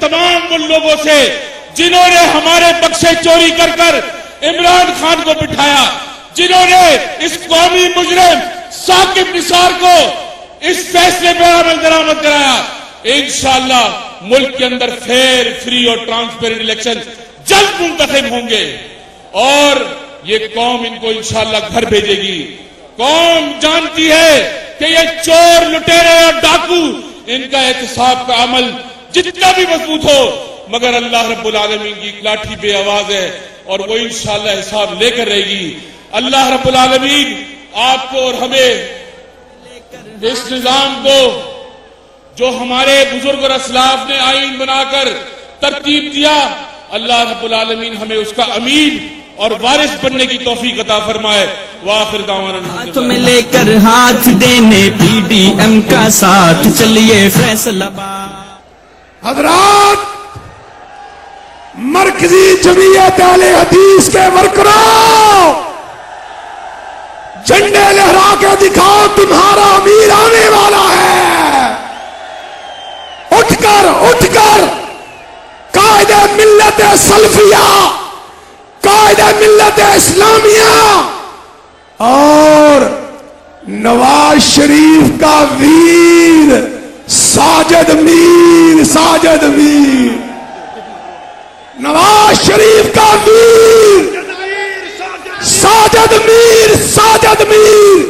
تمام ان لوگوں سے جنہوں نے ہمارے بخشے چوری کر کر عمران خان کو بٹھایا، جنہوں نے اس قومی مجرم ثاقب نثار کو اس فیصلے پر عمل درآمد کرایا۔ انشاءاللہ ملک کے اندر فیئر، فری اور ٹرانسپیرنٹ الیکشن جلد منتخب ہوں گے اور یہ قوم ان کو انشاءاللہ گھر بھیجے گی۔ قوم جانتی ہے کہ یہ چور، لٹیرے اور ڈاکو، ان کا احتساب کا عمل جتنا بھی مضبوط ہو مگر اللہ رب العالمین کی لاٹھی بے آواز ہے اور وہ انشاءاللہ حساب لے کر رہے گی۔ اللہ رب العالمین آپ کو اور ہمیں اس نظام کو جو ہمارے بزرگ اور اسلاف نے آئین بنا کر ترتیب دیا، اللہ رب العالمین ہمیں اس کا امین اور وارث بننے کی توفیق عطا فرمائے۔ وآخر دعوانا ہاتھ میں لے کر ہاتھ دینے پی ڈی ایم کا ساتھ چلیے فیصلہ باد۔ حضرات، مرکزی جمعیت اہل حدیث کے ورکروں، جھنڈے لہرا کے دکھاؤ تمہارا امیر آنے والا ہے۔ اٹھ کر قائد ملت سلفیہ، قائد ملت اسلامیہ اور نواز شریف کا ویر ساجد میر، نواز شریف کا ویر ساجد میر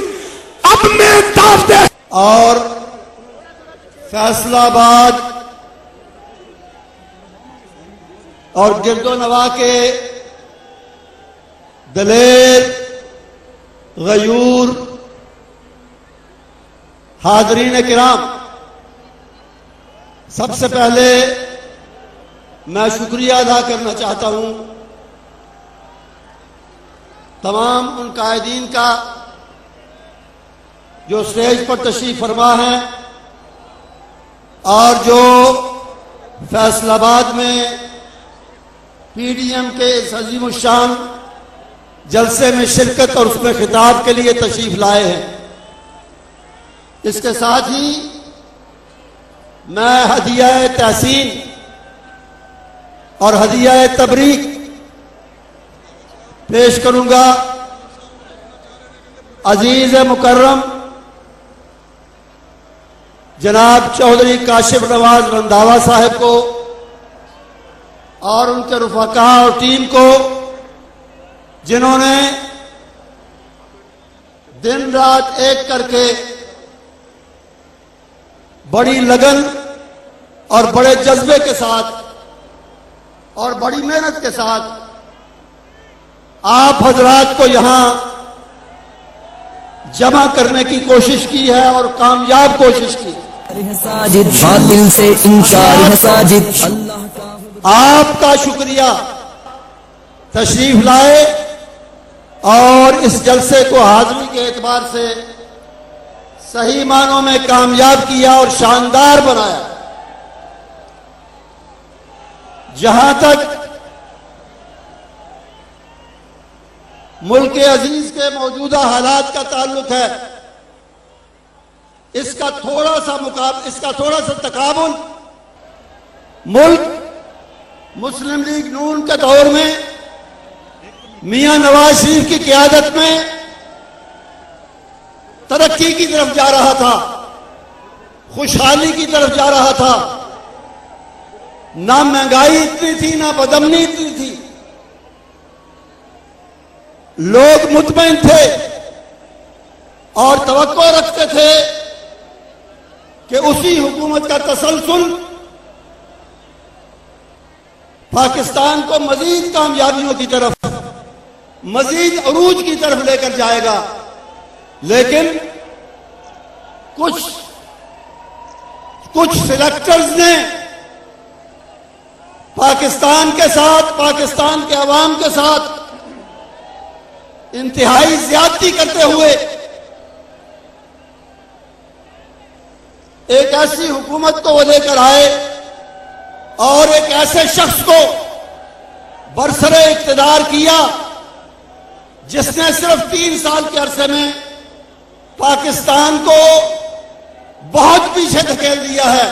اب میں دعوت اور فیصلہ آباد اور گرد و نواح کے دلیر، غیور حاضرین کرام، سب سے پہلے میں شکریہ ادا کرنا چاہتا ہوں تمام ان قائدین کا جو اسٹیج پر تشریف فرما ہیں اور جو فیصل آباد میں پی ڈی ایم کے اس عظیم الشان جلسے میں شرکت اور اس میں خطاب کے لیے تشریف لائے ہیں۔ اس کے ساتھ ہی میں ہدیہ تحسین اور ہدیہ تبریک پیش کروں گا عزیز مکرم جناب چودھری کاشف نواز رنداوا صاحب کو اور ان کے رفقا اور ٹیم کو، جنہوں نے دن رات ایک کر کے بڑی لگن اور بڑے جذبے کے ساتھ اور بڑی محنت کے ساتھ آپ حضرات کو یہاں جمع کرنے کی کوشش کی ہے اور کامیاب کوشش کی۔ ساجد باطل سے انکار ہے ساجد، آپ کا شکریہ، تشریف لائے اور اس جلسے کو حاضری کے اعتبار سے صحیح معنوں میں کامیاب کیا اور شاندار بنایا۔ جہاں تک ملک عزیز کے موجودہ حالات کا تعلق ہے، اس کا تھوڑا سا تقابل ملک مسلم لیگ نون کے دور میں میاں نواز شریف کی قیادت میں ترقی کی طرف جا رہا تھا، خوشحالی کی طرف جا رہا تھا، نہ مہنگائی اتنی تھی نہ بدامنی اتنی تھی، لوگ مطمئن تھے اور توقع رکھتے تھے کہ اسی حکومت کا تسلسل پاکستان کو مزید کامیابیوں کی طرف، مزید عروج کی طرف لے کر جائے گا۔ لیکن کچھ سلیکٹرز نے پاکستان کے ساتھ، پاکستان کے عوام کے ساتھ انتہائی زیادتی کرتے ہوئے ایک ایسی حکومت کو وہ لے کر آئے اور ایک ایسے شخص کو برسر اقتدار کیا جس نے صرف 3 سال کے عرصے میں پاکستان کو بہت پیچھے دھکیل دیا ہے۔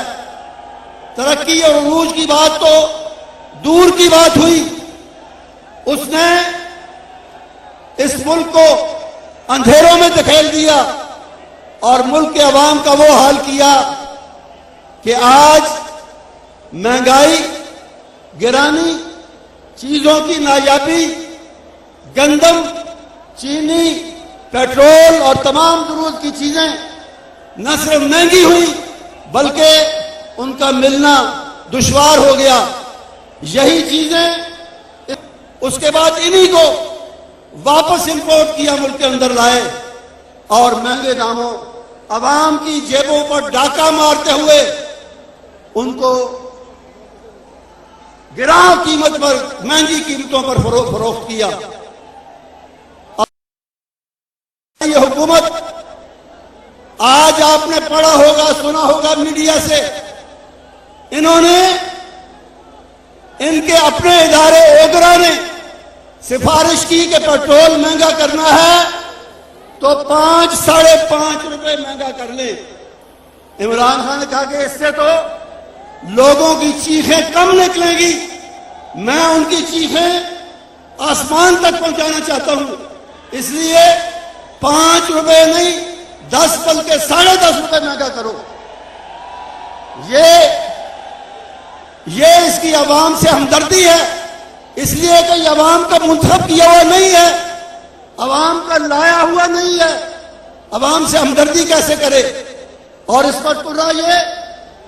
तरक्की और उरूज की बात तो दूर की बात हुई, उसने इस मुल्क को अंधेरों में धकेल दिया और मुल्क के अवाम का वो हाल किया कि आज महंगाई, गिरानी, चीजों की नायाबी, गंदम, चीनी, पेट्रोल और तमाम जरूरत की चीजें न सिर्फ महंगी हुई बल्कि उनका मिलना दुश्वार हो गया। यही चीजें उसके बाद इन्हीं को वापस इंपोर्ट किया, मुल्क के अंदर लाए और महंगे दामों, अवाम की जेबों पर डाका मारते हुए उनको गिराव कीमत पर, महंगी कीमतों पर फरोख्त किया। ये हुकूमत, आज आपने पढ़ा होगा, सुना होगा मीडिया से, इन्होंने, इनके अपने इदारे ओगरा ने सिफारिश की कि पेट्रोल महंगा करना है तो 5-5.5 रुपए महंगा कर ले। इमरान खान ने कहा कि इससे तो लोगों की चीखें कम निकलेंगी, मैं उनकी चीखें आसमान तक पहुंचाना चाहता हूं, इसलिए 5 रुपए नहीं 10 बल्कि 10.5 रुपए महंगा करो। ये इसकी अवाम से हमदर्दी है, इसलिए कि अवाम का मुंतखब किया हुआ नहीं है, अवाम का लाया हुआ नहीं है, अवाम से हमदर्दी कैसे करे। और इस पर तुर्रा ये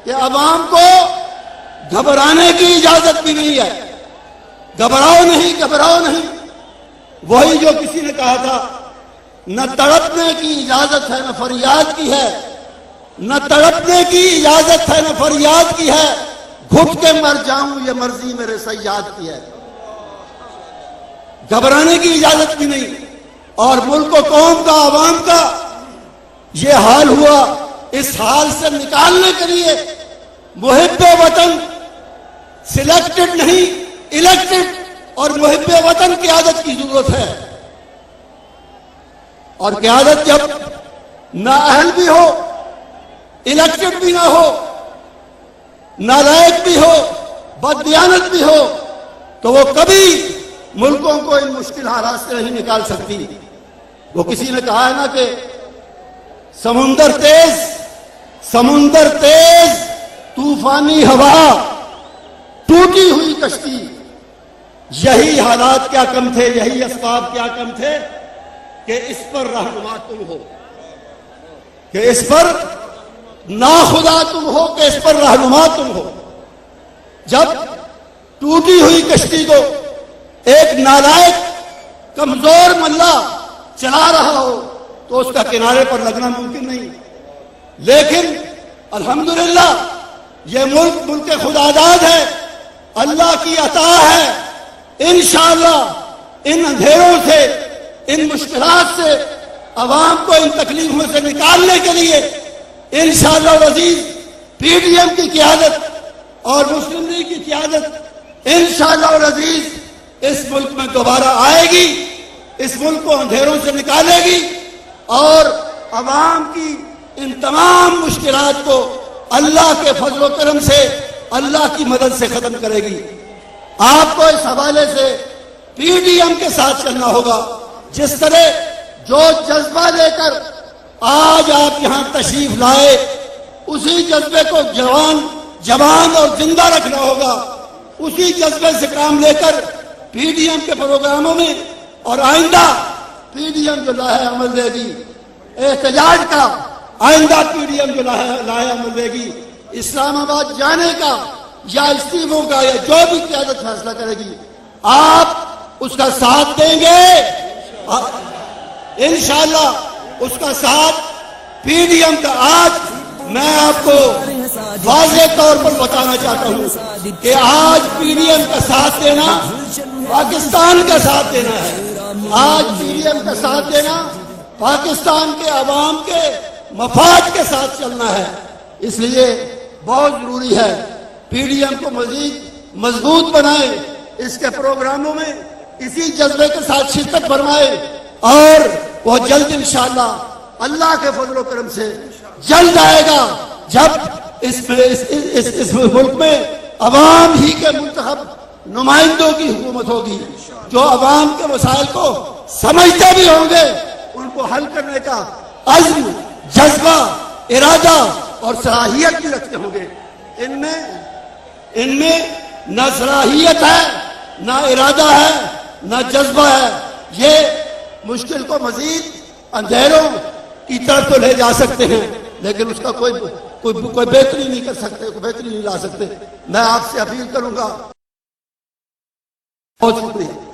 कि अवाम को घबराने की इजाजत भी नहीं है। घबराओ नहीं, घबराओ नहीं, वही जो किसी ने कहा था, न तड़पने की इजाजत है न फरियाद की है, न तड़पने की इजाजत है न फरियाद की है, घुट के मर जाऊं ये मर्जी मेरे सयाद की है। घबराने की इजाजत भी नहीं। और मुल्क को, कौम का, आवाम का ये हाल हुआ, इस हाल से निकालने के लिए मुहिब्बे वतन, सिलेक्टेड नहीं इलेक्टेड, और मुहिब्बे वतन क़यादत की जरूरत है। और क़यादत जब नाअहल भी हो, इलेक्टेड भी ना हो, नालायक भी हो, बददियानत भी हो, तो वो कभी मुल्कों को इन मुश्किल हालात से नहीं निकाल सकती। वो किसी ने कहा है ना कि समुंदर तेज, तूफानी हवा, टूटी हुई कश्ती, यही हालात क्या कम थे, यही असबाब क्या कम थे कि इस पर रहनुमा तुम हो, कि इस पर नाखुदा तुम हो, कि इस पर रहनुमा तुम हो। जब टूटी हुई कश्ती को एक नालायक कमजोर मल्ला चला रहा हो तो उसका किनारे पर लगना मुमकिन नहीं। लेकिन अल्हम्दुलिल्लाह ये मुल्क खुदादाद है, अल्लाह की अता है। इंशाअल्लाह इन अंधेरों से, इन मुश्किलात से अवाम को इन तकलीफों से निकालने के लिए इंशाअल्लाह अज़ीज पीडीएम की क़यादत और मुस्लिम लीग की क़यादत इंशाअल्लाह अज़ीज इस मुल्क में दोबारा आएगी, इस मुल्क को अंधेरों से निकालेगी और अवाम की इन तमाम मुश्किलात को अल्लाह के फजल करम से, अल्लाह की मदद से खत्म करेगी। आपको इस हवाले से पीडीएम के साथ चलना होगा। जिस तरह जो जज्बा लेकर आज आप यहां तशरीफ लाए, उसी जज्बे को जवान और जिंदा रखना होगा। उसी जज्बे से काम लेकर पीडीएम के प्रोग्रामों में और आइंदा पीडीएम जो लाहे अमल देगी, एहतजाज का आइंदा पीडीएम जो लाहे अमल देगी, इस्लामाबाद जाने का या इस्तीफों का या जो भी क़यादत फैसला करेगी, आप उसका साथ देंगे इंशाअल्लाह। उसका साथ पीडीएम का आज मैं आपको वाज़ेह तौर पर बताना चाहता हूं कि आज पीडीएम का साथ देना पाकिस्तान का साथ देना है। आज पीडीएम का साथ देना पाकिस्तान के अवाम के मफाद के साथ चलना है। इसलिए बहुत जरूरी है पीडीएम को मजीद मजबूत बनाए, इसके प्रोग्रामों में इसी जज्बे के साथ शिरकत फरमाए और वह जल्द इंशाअल्लाह अल्लाह के फजल करम से जल्द आएगा जब اس ملک میں عوام ہی کے منتخب نمائندوں کی حکومت ہوگی جو عوام کے مسائل کو سمجھتے بھی ہوں گے، ان کو حل کرنے کا عزم، جذبہ، ارادہ اور صلاحیت بھی رکھتے ہوں گے۔ ان میں نہ صلاحیت ہے، نہ ارادہ ہے، نہ جذبہ ہے۔ یہ مشکل کو مزید اندھیروں کی طرف تو لے جا سکتے ہیں، لیکن اس کا کوئی بہتری نہیں کر سکتے، کوئی بہتری نہیں لا سکتے۔ میں آپ سے اپیل کروں گا، بہت شکریہ۔